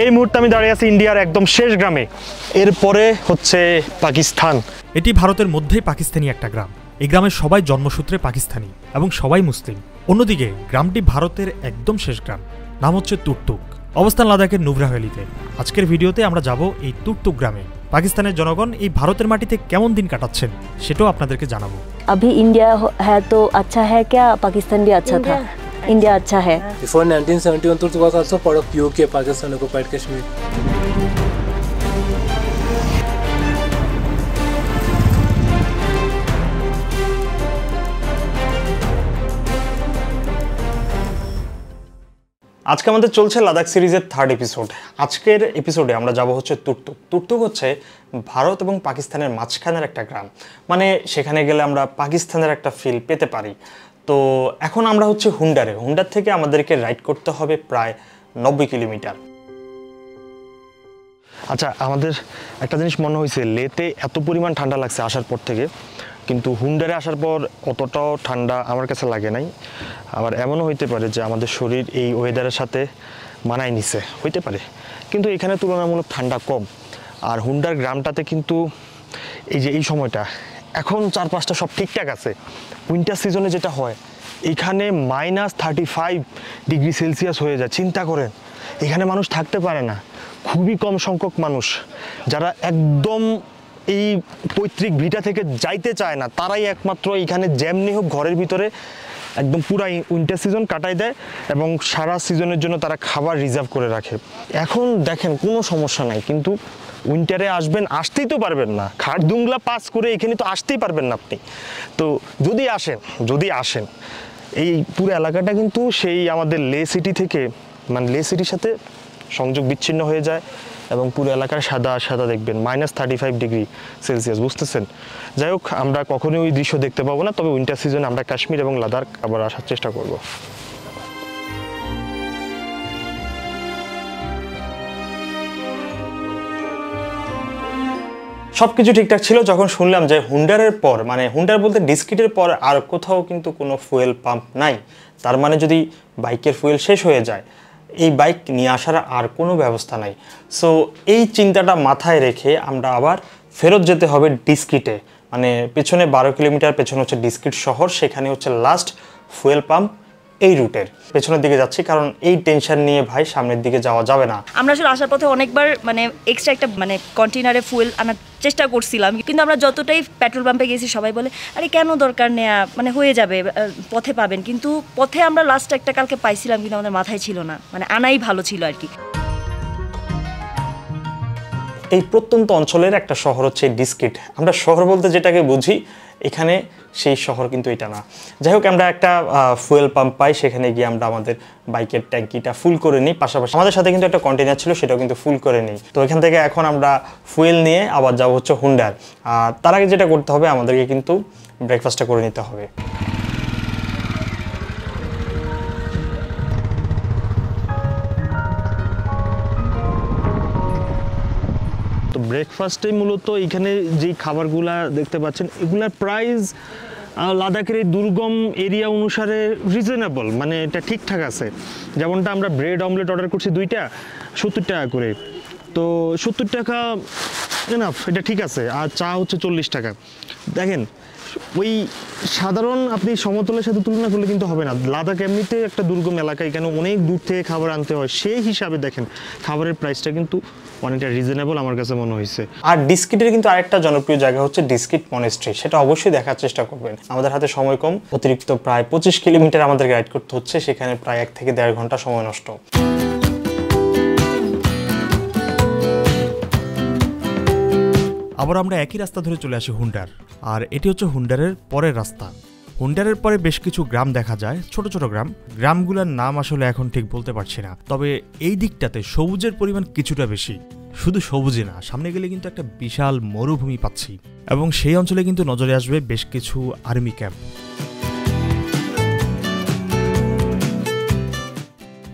এই মুহূর্তে আমি দাঁড়িয়ে আছি ইন্ডিয়ার একদম শেষ গ্রামে, এরপরে হচ্ছে পাকিস্তান। এটি ভারতের মধ্যেই পাকিস্তানি একটা গ্রাম। এই গ্রামের সবাই জন্মসূত্রে পাকিস্তানি এবং সবাই মুসলিম। অন্যদিকে গ্রামটি ভারতের একদম শেষ গ্রাম, নাম হচ্ছে তুর্তুক, অবস্থান লাদাখের নুব্রা ভ্যালিতে। আজকের ভিডিওতে আমরা যাব এই তুর্তুক গ্রামে। পাকিস্তানের জনগণ এই ভারতের মাটিতে কেমন দিন কাটাচ্ছেন সেটাও আপনাদেরকে জানাবো। अभी इंडिया है तो अच्छा है क्या? पाकिस्तान भी अच्छा था। इंडिया अच्छा है। Before 1971 Turkey was also part of POK, Pakistan occupied Kashmir. আজকে আমাদের চলছে লাদাখ সিরিজের 3rd এপিসোড। আজকের এপিসোডে আমরা যাব হচ্ছে তুর্তুক। তুর্তুক হচ্ছে ভারত এবং পাকিস্তানের মাঝখানের একটা গ্রাম, মানে সেখানে গেলে আমরা পাকিস্তানের একটা ফিল পেতে পারি। তো এখন আমরা হচ্ছে হুন্ডারে। হুন্ডার থেকে আমাদেরকে রাইড করতে হবে প্রায় 90 কিলোমিটার। আচ্ছা, আমাদের একটা জিনিস মনে হয়েছে, লেতে এত পরিমাণ ঠান্ডা লাগছে আসার পর থেকে, কিন্তু হুন্ডারে আসার পর অতটাও ঠান্ডা আমার কাছে লাগে নাই। আবার এমনও হইতে পারে যে আমাদের শরীর এই ওয়েদারের সাথে মানায় নিছে, হইতে পারে, কিন্তু এখানে তুলনামূলক ঠান্ডা কম। আর হুন্ডার গ্রামটাতে কিন্তু এই যে এই সময়টা এখন চারপাশটা সব ঠিকঠাক আছে। উইন্টার সিজনে যেটা হয়, এখানে -35 ডিগ্রি সেলসিয়াস হয়ে যায়। চিন্তা করেন, এখানে মানুষ থাকতে পারে না। খুবই কম সংখ্যক মানুষ যারা একদম এই পৈতৃক ভিটা থেকে যাইতে চায় না, তারাই একমাত্র এখানে যেমনি হোক ঘরের ভিতরে একদম পুরাই উইন্টার সিজন কাটাই দেয় এবং সারা সিজনের জন্য তারা খাবার রিজার্ভ করে রাখে। এখন দেখেন কোনো সমস্যা নাই, কিন্তু উইন্টারে আসবেন, আসতেই তো পারবেন না। খারদুংলা পাস করে এখানে তো আসতেই পারবেন না আপনি। তো যদি আসেন এই পুরো এলাকাটা কিন্তু সেই আমাদের লে সিটি থেকে, মানে লে সিটির সাথে সংযোগ বিচ্ছিন্ন হয়ে যায় এবং পুরো এলাকার সাদা সাদা দেখবেন, -35 ডিগ্রি সেলসিয়াস, বুঝতেছেন? যাই হোক, আমরা কখনোই ওই দৃশ্য দেখতে পাবো না, তবে উইন্টার সিজনে আমরা কাশ্মীর এবং লাদাখ আবার আসার চেষ্টা করব। সব কিছু ঠিকঠাক ছিল যখন শুনলাম যে হুন্ডারের পর, মানে হুন্ডার বলতে ডিস্কিটের পর আর কোথাও কিন্তু কোনো ফুয়েল পাম্প নাই। তার মানে যদি বাইকের ফুয়েল শেষ হয়ে যায়, এই বাইক নিয়ে আসার আর কোনো ব্যবস্থা নাই। সো এই চিন্তাটা মাথায় রেখে আমরা আবার ফেরত যেতে হবে ডিস্কিটে। মানে পেছনে 12 কিলোমিটার পেছনে হচ্ছে ডিস্কিট শহর, সেখানে হচ্ছে লাস্ট ফুয়েল পাম্প এই রুটের। পেছনের দিকে যাচ্ছি কারণ এই টেনশন নিয়ে ভাই সামনের দিকে যাওয়া যাবে না। আমরা আসলে আসার পথে অনেকবার মানে এক্সট্রা একটা মানে কন্টেনারে ফুয়েল আনার চেষ্টা করছিলাম, কিন্তু আমরা যতটাই পেট্রোল পাম্পে গেছি সবাই বলে আরে কেন দরকার নেয়া, মানে হয়ে যাবে, পথে পাবেন। কিন্তু পথে আমরা লাস্ট একটা কালকে পাইছিলাম, কিন্তু আমাদের মাথায় ছিল না, মানে আনাই ভালো ছিল আর কি। এই প্রত্যন্ত অঞ্চলের একটা শহর হচ্ছে ডিস্কিট। আমরা শহর বলতে যেটাকে বুঝি, এখানে সেই শহর কিন্তু এটা না। যাই হোক, আমরা একটা ফুয়েল পাম্প পাই, সেখানে গিয়ে আমরা আমাদের বাইকের ট্যাঙ্কিটা ফুল করে নিই। পাশাপাশি আমাদের সাথে কিন্তু একটা কন্টেনার ছিল, সেটাও কিন্তু ফুল করে নিই। তো এখান থেকে এখন আমরা ফুয়েল নিয়ে আবার যাবো হচ্ছে হুন্ডার। আর তার আগে যেটা করতে হবে, আমাদেরকে কিন্তু ব্রেকফাস্টটা করে নিতে হবে। তো ব্রেকফাস্টে মূলত এখানে যেই খাবারগুলা দেখতে পাচ্ছেন, এগুলার প্রাইস লাদাখের এই দুর্গম এরিয়া অনুসারে রিজনেবল, মানে এটা ঠিকঠাক আছে। যেমনটা আমরা ব্রেড অমলেট অর্ডার করছি 2টা 70 টাকা করে, তো 70 টাকা এনাফ, এটা ঠিক আছে। আর চা হচ্ছে 40 টাকা। দেখেন, ওই সাধারণ আপনি সমতলের সাথে তুলনা করলে কিন্তু হবে না। লাদাখ এমনিতে একটা দুর্গম এলাকা, এখানে অনেক দূর থেকে খাবার আনতে হয়, সেই হিসাবে দেখেন খাবারের প্রাইসটা কিন্তু অনেকটা রিজনেবল আমার কাছে মনে হয়েছে। আর ডিস্কিটের কিন্তু আরেকটা জনপ্রিয় জায়গা হচ্ছে ডিস্কিট মনেস্ট্রি, সেটা অবশ্যই দেখার চেষ্টা করবেন। আমাদের হাতে সময় কম, অতিরিক্ত প্রায় 25 কিলোমিটার আমাদের রাইড করতে হচ্ছে, সেখানে প্রায় 1 থেকে 1.5 ঘন্টা সময় নষ্ট। আবার আমরা একই রাস্তা ধরে চলে আসি হুন্ডার, আর এটি হচ্ছে হুন্ডারের পরের রাস্তা। হুন্ডারের পরে বেশ কিছু গ্রাম দেখা যায়, ছোট ছোট গ্রাম। গ্রামগুলোর নাম আসলে এখন ঠিক বলতে পারছি না, তবে এই দিকটাতে সবুজের পরিমাণ কিছুটা বেশি। শুধু সবুজে না, সামনে গেলে কিন্তু একটা বিশাল মরুভূমি পাচ্ছি, এবং সেই অঞ্চলে কিন্তু নজরে আসবে বেশ কিছু আর্মি ক্যাম্প।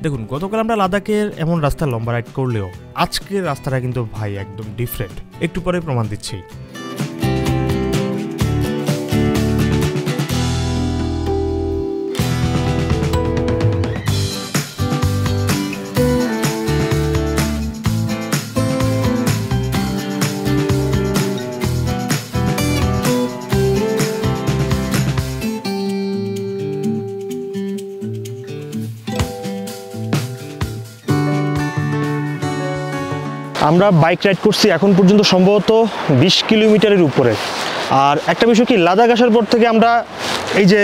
দেখুন, গতকাল আমরা লাদাখের এমন রাস্তা লম্বা রাইড করলেও আজকের রাস্তাটা কিন্তু ভাই একদম ডিফারেন্ট, একটু পরে প্রমাণ দিচ্ছি। আমরা বাইক রাইড করছি এখন পর্যন্ত সম্ভবত 20 কিলোমিটারের উপরে। আর একটা বিষয় কি, লাদাখ আসার পর থেকে আমরা এই যে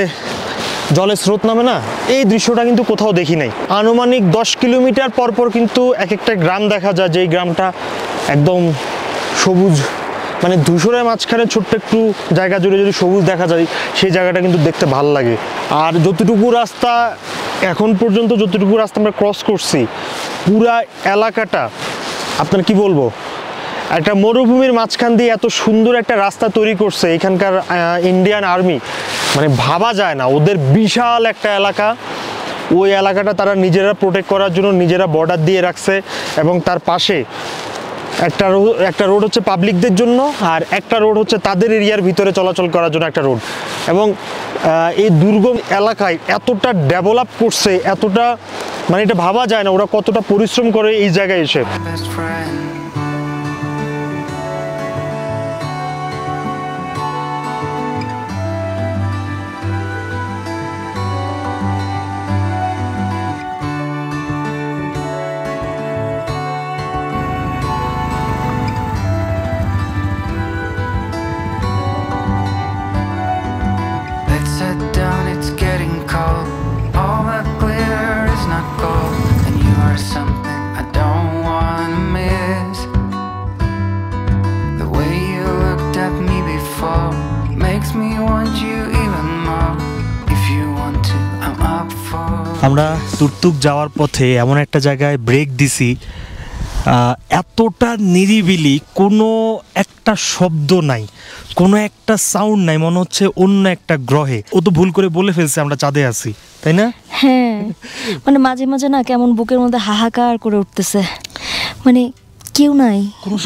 জলের স্রোত নামে না, এই দৃশ্যটা কিন্তু কোথাও দেখি নাই। আনুমানিক 10 কিলোমিটার পর পর কিন্তু এক একটা গ্রাম দেখা যায়, যেই গ্রামটা একদম সবুজ, মানে ধূসরের মাঝখানে ছোট্ট একটু জায়গা জুড়ে যদি সবুজ দেখা যায়, সেই জায়গাটা কিন্তু দেখতে ভালো লাগে। আর যতটুকু রাস্তা এখন পর্যন্ত আমরা ক্রস করছি, পুরা এলাকাটা আপনার কি বলবো, একটা মরুভূমির মাঝখান দিয়ে এত সুন্দর একটা রাস্তা তৈরি করছে এখানকার ইন্ডিয়ান আর্মি, মানে ভাবা যায় না। ওদের বিশাল একটা এলাকা, ওই এলাকাটা তারা নিজেরা প্রোটেক্ট করার জন্য নিজেরা বর্ডার দিয়ে রাখছে, এবং তার পাশে একটা রোড হচ্ছে পাবলিকদের জন্য, আর একটা রোড হচ্ছে তাদের এরিয়ার ভিতরে চলাচল করার জন্য একটা রোড। এবং এই দুর্গম এলাকায় এতটা ডেভেলপ করছে, এতটা মানে এটা ভাবা যায় না ওরা কতটা পরিশ্রম করে এই জায়গায় এসে। আমরা তুর্তুক যাওয়ার পথে এমন একটা জায়গায় ব্রেক দিছি, এতটা নিরিবিলি, কোনো একটা শব্দ নাই, কোনো একটা সাউন্ড নাই, মনে হচ্ছে অন্য একটা গ্রহে। ও তো ভুল করে বলে ফেলছে আমরা চাঁদে আছি, তাই না? হ্যাঁ, মানে মাঝে মাঝে না কেমন বুকের মধ্যে হাহাকার করে উঠতেছে, মানে কেউ নাই,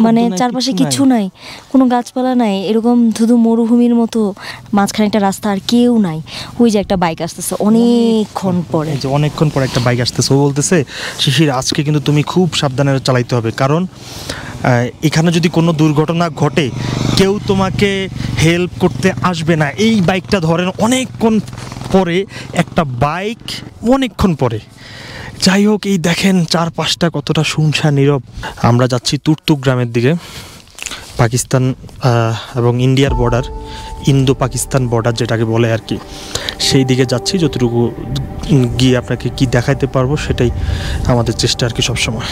মানে চারপাশে কিছু নাই, কোনো গাছপালা নাই, এরকম ধুধু মরুভূমির মতো মাঝখানে একটা রাস্তা, আর কেউ নাই। ওই যে একটা বাইক আসতেছে অনেকক্ষণ পরে, যে অনেকক্ষণ পরে একটা বাইক আসতেছে, ও বলতেছে শিশির আজকে কিন্তু তুমি খুব সাবধানে চালাইতে হবে, কারণ এখানে যদি কোনো দুর্ঘটনা ঘটে কেউ তোমাকে হেল্প করতে আসবে না। এই বাইকটা ধরেন অনেকক্ষণ পরে একটা বাইক, অনেকক্ষণ পরে। যাই হোক, এই দেখেন চারপাশটা কতটা শুনশান নীরব। আমরা যাচ্ছি তুর্তুক গ্রামের দিকে, পাকিস্তান এবং ইন্ডিয়ার বর্ডার, ইন্দো পাকিস্তান বর্ডার যেটাকে বলে আর কি, সেই দিকে যাচ্ছি। যতটুকু গিয়ে আপনাকে কি দেখাইতে পারবো সেটাই আমাদের চেষ্টা আর কি সবসময়।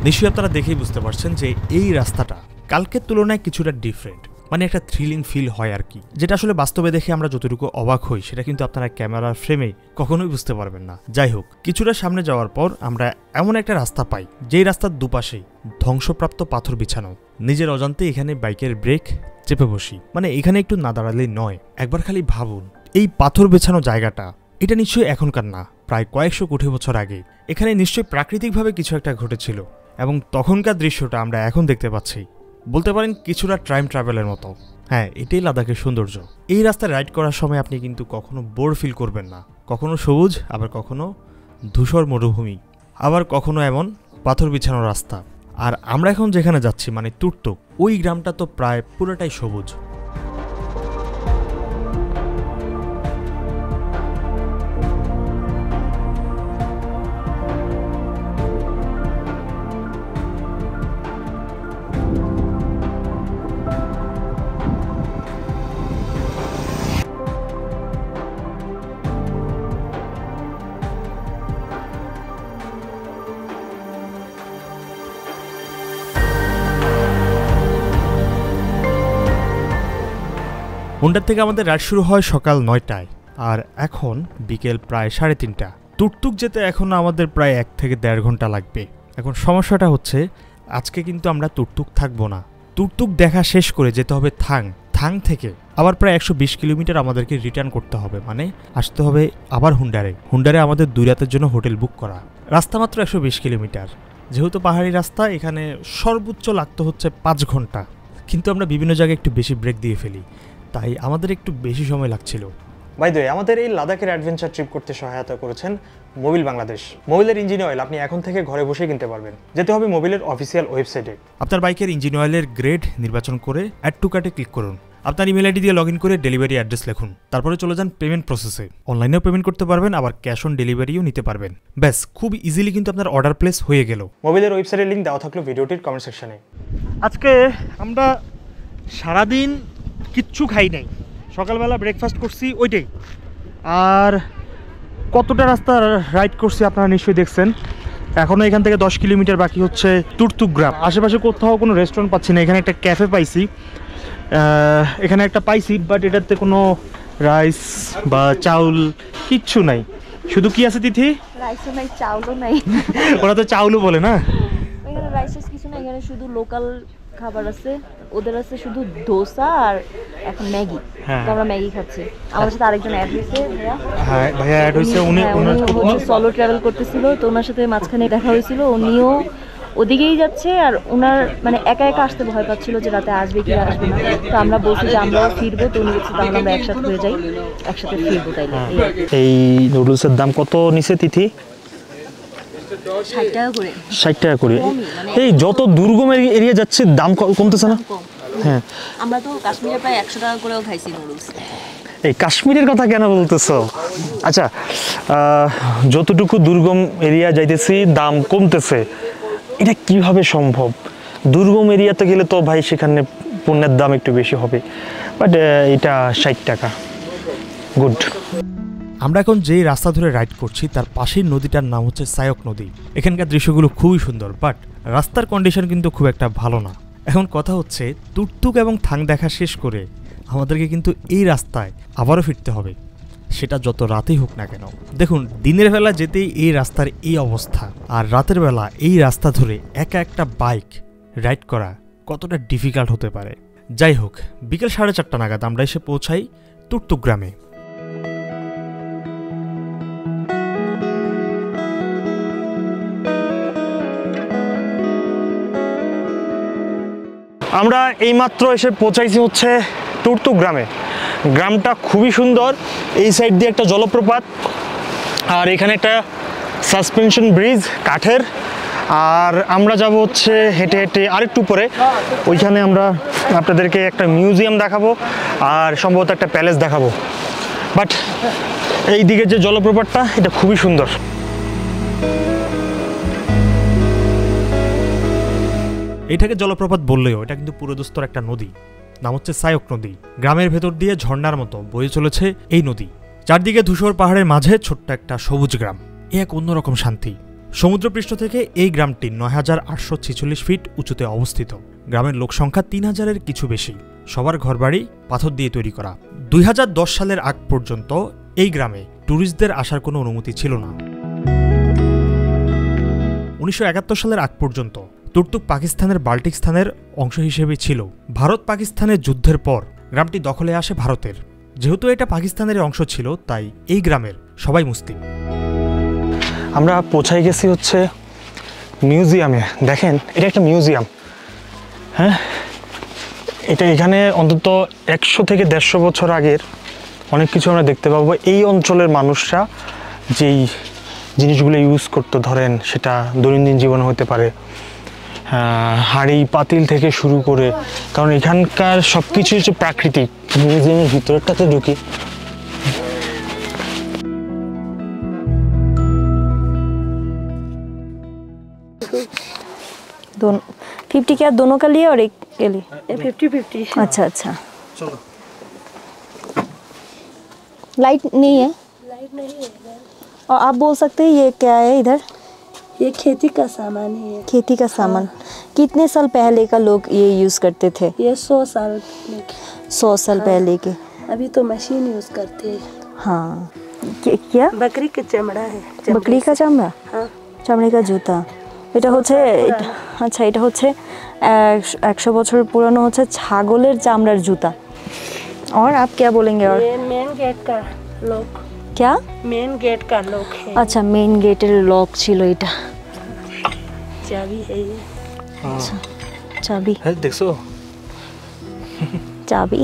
নিশ্চয়ই আপনারা দেখেই বুঝতে পারছেন যে এই রাস্তাটা কালকের তুলনায় কিছুটা ডিফারেন্ট, মানে একটা থ্রিলিং ফিল হয় আর কি, যেটা আসলে বাস্তবে দেখে আমরা যতটুকু অবাক হই সেটা কিন্তু আপনারা ক্যামেরার ফ্রেমে কখনোই বুঝতে পারবেন না। যাই হোক, কিছুটা সামনে যাওয়ার পর আমরা এমন একটা রাস্তা পাই, যেই রাস্তার দুপাশেই ধ্বংসপ্রাপ্ত পাথর বিছানো। নিজের অজান্তে এখানে বাইকের ব্রেক চেপে বসি, মানে এখানে একটু না দাঁড়ালেই নয়। একবার খালি ভাবুন, এই পাথর বেছানো জায়গাটা, এটা নিশ্চয়ই এখনকার না, প্রায় কয়েকশো কোটি বছর আগে এখানে নিশ্চয়ই প্রাকৃতিকভাবে কিছু একটা ঘটেছিল, এবং তখনকার দৃশ্যটা আমরা এখন দেখতে পাচ্ছি। বলতে পারেন কিছুটা টাইম ট্রাভেলের মতো। হ্যাঁ, এটাই লাদাখের সৌন্দর্য। এই রাস্তায় রাইড করার সময় আপনি কিন্তু কখনো বোর ফিল করবেন না। কখনো সবুজ, আবার কখনো ধূসর মরুভূমি, আবার কখনো এমন পাথর বিছানো রাস্তা। আর আমরা এখন যেখানে যাচ্ছি মানে তুর্তুক, ওই গ্রামটা তো প্রায় পুরোটাই সবুজ। হুন্ডার থেকে আমাদের রাইড শুরু হয় সকাল 9টায়, আর এখন বিকেল প্রায় 3:30। তুর্তুক যেতে এখন আমাদের প্রায় 1 থেকে 1.5 ঘন্টা লাগবে। এখন সমস্যাটা হচ্ছে আজকে কিন্তু আমরা তুর্তুক থাকবো না। তুর্তুক দেখা শেষ করে যেতে হবে থাং থেকে আবার প্রায় 120 কিলোমিটার আমাদেরকে রিটার্ন করতে হবে, মানে আসতে হবে আবার হুন্ডারে আমাদের 2 রাতের জন্য হোটেল বুক করা। রাস্তা মাত্র 120 কিলোমিটার, যেহেতু পাহাড়ি রাস্তা এখানে সর্বোচ্চ লাগতো হচ্ছে 5 ঘন্টা, কিন্তু আমরা বিভিন্ন জায়গায় একটু বেশি ব্রেক দিয়ে ফেলি, তাই আমাদের একটু বেশি সময় লাগছিল। বাই দ্য ওয়ে, আমাদের এই লাদাখের অ্যাডভেঞ্চার ট্রিপ করতে সহায়তা করেছেন মোবিল বাংলাদেশ। মোবিলের ইঞ্জিন অয়েল আপনি এখন থেকে ঘরে বসে কিনতে পারবেন। যেতে হবে মোবিলের অফিসিয়াল ওয়েবসাইটে। আপনার বাইকের ইঞ্জিন অয়েলের গ্রেড নির্বাচন করে অ্যাড টু কার্টে ক্লিক করুন। আপনার ইমেল আইডি দিয়ে লগ ইন করে ডেলিভারি অ্যাড্রেস লিখুন। তারপরে চলে যান পেমেন্ট প্রসেসে। অনলাইনেও পেমেন্ট করতে পারবেন, আবার ক্যাশ অন ডেলিভারিও নিতে পারবেন। ব্যাস, খুব ইজিলি কিন্তু আপনার অর্ডার প্লেস হয়ে গেল। মোবিলের ওয়েবসাইটের লিঙ্ক দেওয়া থাকলো ভিডিওটির কমেন্ট সেকশনে। আজকে আমরা সারাদিন কিচ্ছু খাই নাই, সকালবেলা ব্রেকফাস্ট করছি ওইটাই। আর কতটা রাস্তা রাইড করছি আপনারা নিশ্চয়ই দেখছেন। এখনও এখান থেকে 10 কিলোমিটার বাকি হচ্ছে তুর্তুক গ্রাম। আশেপাশে কোথাও কোনো রেস্টুরেন্ট পাচ্ছি না। এখানে একটা ক্যাফে পাইছি, এখানে একটা পাইছি, বাট এটাতে কোনো রাইস বা চাউল কিচ্ছু নাই। শুধু কি আছে তিথি? রাইসও নাই, চাউলও নাই। ওরা তো চাউলও বলে না। এখানে রাইসেস কিছু না, এখানে শুধু লোকাল খাবার আছে। ওদের আছে শুধু দোসা আর এখন ম্যাগি। তো আমরা ম্যাগি খাচ্ছি। আমার সাথে আরেকজন অ্যাড হয়েছে, হ্যাঁ ভাইয়া অ্যাড হয়েছে। উনি সলো ট্রাভেল করতেছিল, তো ওনার সাথে মাঝখানে দেখা হয়েছিল। উনিও ওদিকেই যাচ্ছে, আর ওনার মানে একা একা আসতে ভয় পাচ্ছিল যে রাতে আসবে কি আসবে না। তো আমরা বলছি যে আমরাও ফিরবো, তো উনি বলছে তাহলে আমরা একসাথে হয়ে যাই, একসাথে ফিরবো। তাইলে এই নুডলসের দাম কত নিছে তিথি? 60 টাকা করে। 60 টাকা করে। এই যত দুর্গম এরিয়া যাচ্ছে দাম কমতেছে না? হ্যাঁ, আমরা তো কাশ্মীরে প্রায় 100 টাকা করেও খাইছি নুডলস। এই কাশ্মীরের কথা কেন বলতেছো? আচ্ছা, যতটুকু দুর্গম এরিয়া যাইতেছি দাম কমতেছে, এটা কিভাবে সম্ভব? দুর্গম এরিয়াতে গেলে তো ভাই সেখানে পণ্যের দাম একটু বেশি হবে, বাট এটা 60 টাকা, গুড। আমরা এখন যেই রাস্তা ধরে রাইড করছি তার পাশের নদীটার নাম হচ্ছে সায়ক নদী। এখানকার দৃশ্যগুলো খুবই সুন্দর, বাট রাস্তার কন্ডিশন কিন্তু খুব একটা ভালো না। এখন কথা হচ্ছে তুর্তুক এবং থাং দেখা শেষ করে আমাদেরকে কিন্তু এই রাস্তায় আবারও ফিরতে হবে, সেটা যত রাতেই হোক না কেন। দেখুন, দিনের বেলা যেতেই এই রাস্তার এই অবস্থা, আর রাতের বেলা এই রাস্তা ধরে একা একটা বাইক রাইড করা কতটা ডিফিকাল্ট হতে পারে। যাই হোক, বিকেল 4:30 নাগাদ আমরা এসে পৌঁছাই তুর্তুক গ্রামে। আমরা এইমাত্র এসে পৌঁছাইছি হচ্ছে তুর্তুক গ্রামে। গ্রামটা খুবই সুন্দর। এই সাইড দিয়ে একটা জলপ্রপাত, আর এখানে একটা সাসপেনশন ব্রিজ কাঠের। আর আমরা যাব হচ্ছে হেঁটে হেঁটে আরেকটু পরে, ওইখানে আমরা আপনাদেরকে একটা মিউজিয়াম দেখাবো আর সম্ভবত একটা প্যালেস দেখাবো। বাট এই দিকে যে জলপ্রপাতটা, এটা খুবই সুন্দর। এটাকে জলপ্রপাত বললেও এটা কিন্তু পুরোদস্তর একটা নদী, নাম হচ্ছে সায়ক নদী। গ্রামের ভেতর দিয়ে ঝর্ণার মতো বয়ে চলেছে এই নদী। চারদিকে ধূসর পাহাড়ের মাঝে ছোট্ট একটা সবুজ গ্রাম, এক অন্যরকম শান্তি। সমুদ্রপৃষ্ঠ থেকে এই গ্রামটি ৯,৮৪৬ ফিট উঁচুতে অবস্থিত। গ্রামের লোকসংখ্যা ৩,০০০-এর কিছু বেশি। সবার ঘরবাড়ি পাথর দিয়ে তৈরি করা। ২০১০ সালের আগ পর্যন্ত এই গ্রামে ট্যুরিস্টদের আসার কোনো অনুমতি ছিল না। ১৯৭১ সালের আগ পর্যন্ত তুর্তুক পাকিস্তানের বাল্টিক স্থানের অংশ হিসেবে ছিল। ভারত পাকিস্তানের যুদ্ধের পর গ্রামটি দখলে আসে ভারতের। যেহেতু এটা পাকিস্তানের অংশ ছিল, তাই এই গ্রামের সবাই মুসলিম। আমরা পৌঁছাই গেছি হচ্ছে মিউজিয়ামে। দেখেন, এটা একটা মিউজিয়াম। হ্যাঁ, এটা এখানে অন্তত ১০০ থেকে ১৫০ বছর আগের অনেক কিছু আমরা দেখতে পাবো। এই অঞ্চলের মানুষরা যেই জিনিসগুলো ইউজ করতে, ধরেন সেটা দৈনন্দিন জীবনে হতে পারে, হাঁড়ি পাতিল থেকে শুরু করে, কারণ এখানকার সব কিছু হচ্ছে প্রাকৃতিক। মিউজিয়ামের ভিতরটাতে ঢুকি। दोनों 50 क्या दोनों का लिए और एक के लिए? 50-50। अच्छा अच्छा, चलो। लाइट नहीं है? लाइट नहीं है। और आप बोल सकते हैं ये क्या है इधर? ये खेती का सामान है। खेती का सामान। कितने साल पहले का लोग ये यूज़ करते थे? ये 100 साल पहले के। 100 साल पहले के। अभी तो मशीन यूज करते हैं। हाँ, क्या? बकरी का चमड़ा है। बकरी का चमड़ा? हाँ। चमड़े का जूता। এটা হচ্ছে, আচ্ছা, এটা হচ্ছে 100 বছর পুরানো হচ্ছে ছাগলের চামড়ার জুতা। और आप क्या बोलेंगे? और ये मेन गेट का लॉक। क्या? मेन गेट का लॉक है। আচ্ছা, মেইন গেটের লক ছিল এটা। चाबी है ये। আচ্ছা, চাবি। হ্যাঁ, দেখছো? চাবি।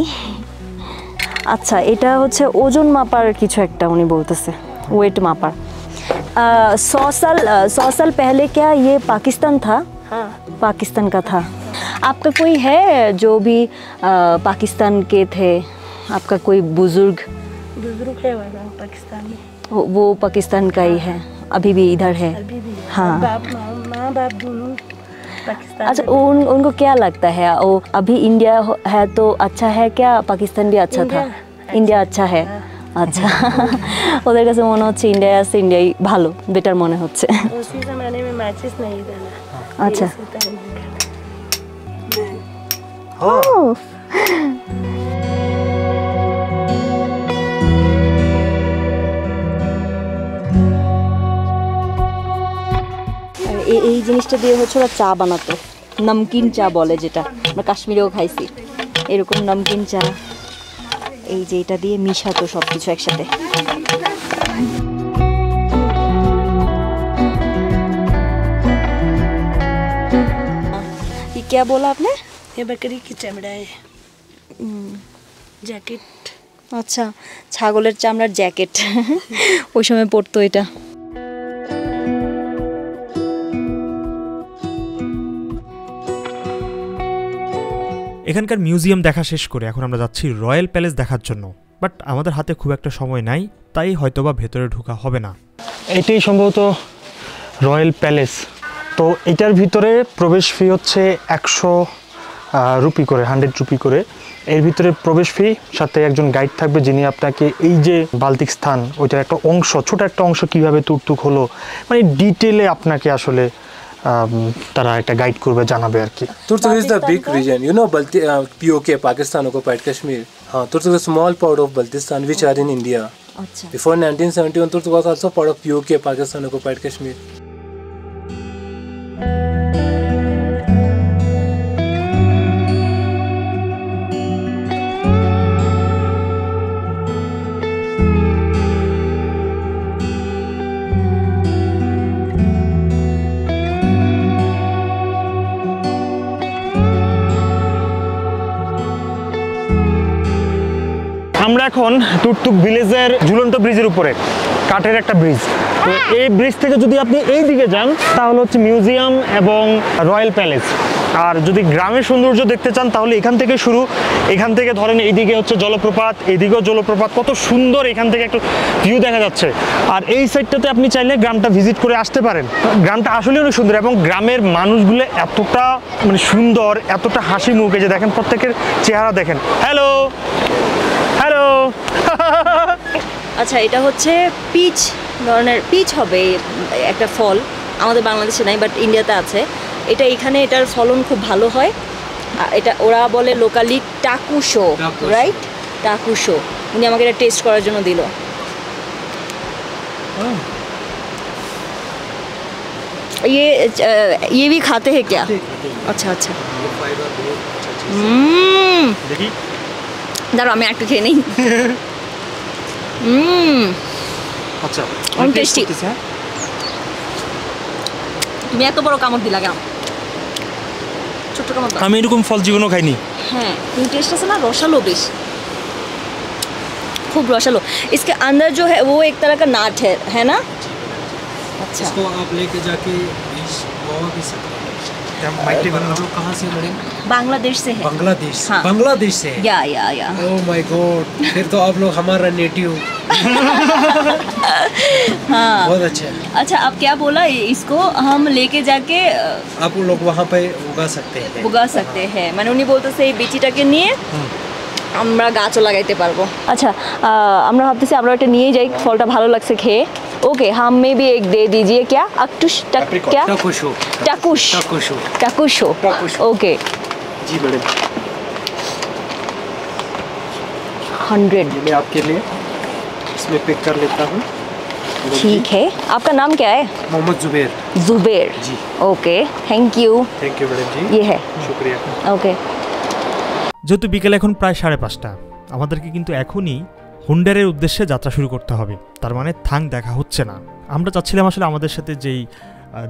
আচ্ছা, এটা হচ্ছে ওজন মাপার কিছু একটা উনি বলতেছে, ওয়েট মাপার। 100 साल पहले क्या ये पाकिस्तान था? हाँ पाकिस्तान का था। आपका कोई है जो भी पाकिस्तान के थे, आपका कोई बुजुर्ग? बुजुर्ग है वहाँ पाकिस्तान में, वो पाकिस्तान का ही है, अभी भी इधर है? अभी भी है। हाँ। बाप माँ बाप दोनों पाकिस्तान अच्छा, में। उनको क्या लगता है, वो अभी इंडिया है तो अच्छा है क्या, पाकिस्तान भी अच्छा था? इंडिया अच्छा है। আচ্ছা, ওদের কাছে মনে হচ্ছে ইন্ডিয়া আছে, ইন্ডিয়াই ভালো, বেটার মনে হচ্ছে। उसी जमाने में मैचेस नहीं देना। अच्छा। इसी टाइम में। আর এই জিনিসটা দিয়ে হচ্ছে ওরা চা বানাতো, নমকিন চা বলে, যেটা আমরা কাশ্মীরেও খাইছি, এরকম নমকিন চা। এই যে এটা দিয়ে মিশাতো সব কিছু একসাথে। ये क्या बोला आपने? ये बकरी की चमड़ा है, जैकेट। আচ্ছা, ছাগলের চামড়ার জ্যাকেট ওই সময় পরতো এটা। এখানকার মিউজিয়াম দেখা শেষ করে এখন আমরা যাচ্ছি রয়্যাল প্যালেস দেখার জন্য, বাট আমাদের হাতে খুব একটা সময় নাই, তাই হয়তোবা ভেতরে ঢোকা হবে না। এটাই সম্ভবত রয়্যাল প্যালেস। তো এটার ভিতরে প্রবেশ ফি হচ্ছে 100 রুপি করে, 100 রুপি করে। এর ভিতরে প্রবেশ ফি, সাথে একজন গাইড থাকবে যিনি আপনাকে এই যে বাল্টিক স্থান ওইটার একটা অংশ, ছোট একটা অংশ কীভাবে তুর্তুক হলো, মানে ডিটেলে আপনাকে আসলে তারা একটা গাইড করবে, জানাবে আর কি। Turtuk is the big region, you know, POK, Pakistan occupied Kashmir. Turtuk is a small part of Baltistan which are in India. আচ্ছা, Before 1971, Turtuk was also part of POK, Pakistan occupied Kashmir. আমরা এখন তুর্তুক ভিলেজের ঝুলন্ত ব্রিজের উপরে, কাঠের একটা bridge. তো এই ব্রিজ থেকে যদি আপনি এই দিকে যান তাহলে হচ্ছে মিউজিয়াম এবং রয়্যাল প্যালেস। আর যদি গ্রামের সৌন্দর্য দেখতে চান তাহলে এখান থেকে শুরু, এখান থেকে ধরেন এইদিকে হচ্ছে জলপ্রপাত, এইদিকেও জলপ্রপাত, কত সুন্দর এখান থেকে একটা ভিউ দেখা যাচ্ছে। আর এই সাইডটাতে আপনি চাইলে গ্রামটা ভিজিট করে আসতে পারেন। গ্রামটা আসলে অনেক সুন্দর এবং গ্রামের মানুষগুলো এতটা মানে সুন্দর, এতটা হাসি মুখে, যে দেখেন প্রত্যেকের চেহারা দেখেন। Hello hello. আচ্ছা, এটা হচ্ছে পিচ ধরনের, পিচ হবে একটা ফল, আমাদের বাংলাদেশে নাই বাট ইন্ডিয়াতে আছে। এটা এখানে এটার ফলন খুব ভালো হয়। এটা ওরা বলে লোকালি টাকুশো, রাইট? টাকুশো। উনি আমাকে এটা টেস্ট করার জন্য দিল। ये भी खाते हैं क्या? अच्छा अच्छा। দেখি, দাঁড়াও আমি একটু খেয়ে নিই। আচ্ছা অনেক টেস্টি। তুমি এত বড় কামড় দিলা কেন? ছোট্ট কামড় দাও। আমি এরকম ফল জীবনও খাইনি। হ্যাঁ, কিন্তু টেস্ট আছে না, রসালো বেশ, खूब रसालो। इसके अंदर जो है वो एक तरह का नाट है ना? अच्छा, इसको आप लेके जाके बीच गोवा भी सकते हैं। आप लोग कहाँ से मैडम? बांग्लादेश से है। बांग्लादेश से? हाँ। बांग्लादेश से है? या ओह माय गॉड, फिर तो आप लोग हमारा नेटिव। हाँ। बहुत अच्छा है। अच्छा, आप क्या बोला, इसको हम लेके जाके आप लोग वहाँ पे उगा सकते हैं। উগা सकते हैं, মানে উনি বলতেছে এই বিচিটাকে নিয়ে আমরা গাছও লাগাইতে পারবো। আচ্ছা, আমরা ভাবতেছি আমরা এটা নিয়ে যাই, ফলটা ভালো লাগছে খেয়ে। ओके, हम में भी एक दे दीजिए। क्या अक्टूश क्या टकुशो। टाकुश टकुशो। टाकुशो। ओके जी मैडम, 100। मैं आपके लिए इसमें पिक कर लेता हूँ। ठीक है, आपका नाम क्या है? Mohammed Zubair. Zubair ji. Okay, thank you. Thank you madam ji. ये है, शुक्रिया। ओके। যেহেতু বিকেল এখন প্রায় 5:30, আমাদেরকে কিন্তু এখনই হুন্ডারের উদ্দেশ্যে যাত্রা শুরু করতে হবে। তার মানে থাং দেখা হচ্ছে না। আমরা চাচ্ছিলাম আসলে আমাদের সাথে যেই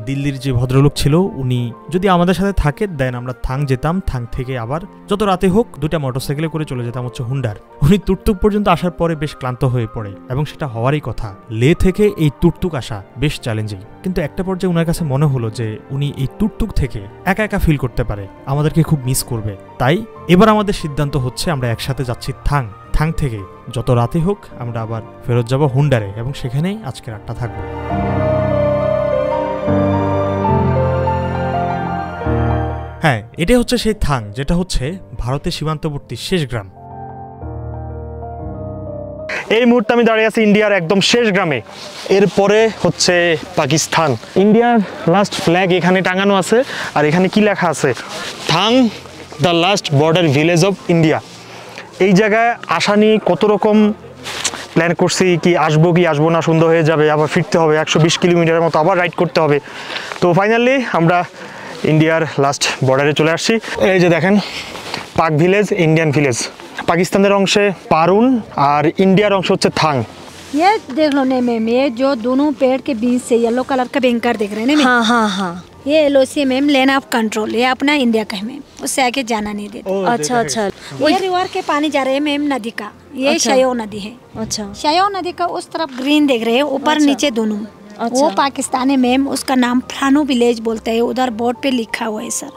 দিল্লির যে ভদ্রলোক ছিল উনি যদি আমাদের সাথে থাকে দেন আমরা থাং যেতাম, থাং থেকে আবার যত রাতে হোক 2টা মোটরসাইকেলে করে চলে যেতাম হচ্ছে হুন্ডার। উনি তুর্তুক পর্যন্ত আসার পরে বেশ ক্লান্ত হয়ে পড়ে এবং সেটা হওয়ারই কথা। লে থেকে এই তুর্তুক আসা বেশ চ্যালেঞ্জিং, কিন্তু একটা পর্যায়ে ওনার কাছে মনে হলো যে উনি এই তুর্তুক থেকে একা একা ফিল করতে পারে, আমাদেরকে খুব মিস করবে। তাই এবার আমাদের সিদ্ধান্ত হচ্ছে আমরা একসাথে যাচ্ছি থাং। থাং থেকে যত রাতে হোক আমরা আবার ফেরত যাব হুন্ডারে এবং সেখানেই আজকে রাতটা থাকবো। হ্যাঁ, এটাই হচ্ছে সেই থাং যেটা হচ্ছে ভারতের সীমান্তবর্তী শেষ গ্রাম। এই মুহূর্তে আমি দাঁড়িয়ে আছি ইন্ডিয়ার একদম শেষ গ্রামে। এরপরে হচ্ছে পাকিস্তান। ইন্ডিয়ার লাস্ট ফ্ল্যাগ এখানে টাঙানো আছে, আর এখানে কি লেখা আছে, Thang the last border village of India. এই জায়গায় আসা নিয়ে কত রকম প্ল্যান করছি, কি আসবো না, সুন্দর হয়ে যাবে, আবার ফিরতে হবে 120 কিলোমিটারের মতো আবার রাইড করতে হবে। তো ফাইনালি আমরা ইন্ডিয়ার লাস্ট বর্ডারে চলে আসছি। এই যে দেখেন পাক ভিলেজ, ইন্ডিয়ান ভিলেজ। পাকিস্তানের অংশে পারুন আর ইন্ডিয়ার অংশ হচ্ছে থাং। ये देख लो ने मैम, ये जो दोनों पेड़ के बीच से येलो कलर का बैंकर दिख रहे हैं ना मैम, हाँ ये LOC ma'am, lane of control, ये अपना इंडिया का है मैम, उससे आगे जाना नहीं देते। अच्छा ये रिवर के पानी जा रहे हैं मैम नदी का, ये अच्छा। शयो नदी है। अच्छा शयो नदी का उस तरफ ग्रीन देख रहे हैं, ऊपर नीचे दोनों। वो पाकिस्तानी मैम, उसका नाम फ्लानो विलेज बोलते हैं, उधर बोर्ड पे लिखा हुआ है सर।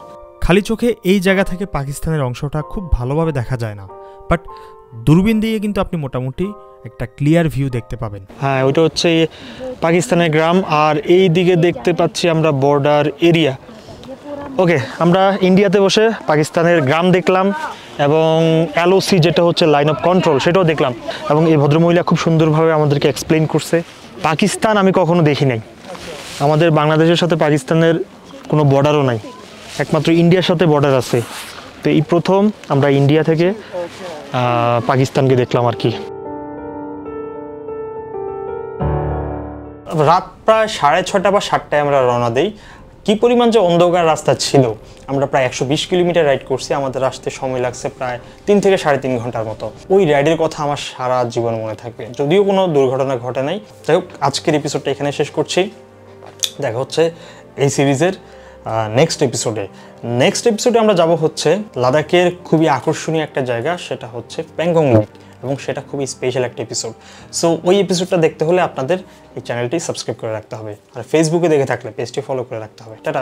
খালি চোখে এই জায়গা থেকে পাকিস্তানের অংশটা খুব ভালোভাবে দেখা যায় না, বাট দূরবীন দিয়ে কিন্তু আপনি মোটামুটি একটা ক্লিয়ার ভিউ দেখতে পাবেন। হ্যাঁ, ওইটা হচ্ছে পাকিস্তানের গ্রাম, আর এই দিকে দেখতে পাচ্ছি আমরা বর্ডার এরিয়া। ওকে, আমরা ইন্ডিয়াতে বসে পাকিস্তানের গ্রাম দেখলাম এবং LOC যেটা হচ্ছে লাইন অফ কন্ট্রোল সেটাও দেখলাম, এবং এই ভদ্রমহিলা খুব সুন্দরভাবে আমাদেরকে এক্সপ্লেইন করছে। পাকিস্তান আমি কখনো দেখি নাই, আমাদের বাংলাদেশের সাথে পাকিস্তানের কোনো বর্ডারও নাই, একমাত্র ইন্ডিয়ার সাথে বর্ডার আছে। তো এই প্রথম আমরা ইন্ডিয়া থেকে পাকিস্তানকে দেখলাম আর কি। রাত প্রায় 6:30 বা 7টায় আমরা রওনা দিই। কি পরিমাণ যে অন্ধকার রাস্তা ছিল, আমরা প্রায় 120 কিলোমিটার রাইড করছি, আমাদের আসতে সময় লাগছে প্রায় 3 থেকে 3.5 ঘন্টার মতো। ওই রাইডের কথা আমার সারা জীবন মনে থাকবে, যদিও কোনো দুর্ঘটনা ঘটে নাই। যাই হোক, আজকের এপিসোডটা এখানে শেষ করছি। দেখা হচ্ছে এই সিরিজের নেক্সট এপিসোডে আমরা যাব হচ্ছে লাদাখের খুবই আকর্ষণীয় একটা জায়গা, সেটা হচ্ছে প্যাংগং লেক, এবং সেটা খুবই স্পেশাল একটা এপিসোড। সো ওই এপিসোডটা দেখতে হলে আপনাদের এই চ্যানেলটি সাবস্ক্রাইব করে রাখতে হবে, আর ফেসবুকে দেখে থাকলে পেজটি ফলো করে রাখতে হবে। টাটা।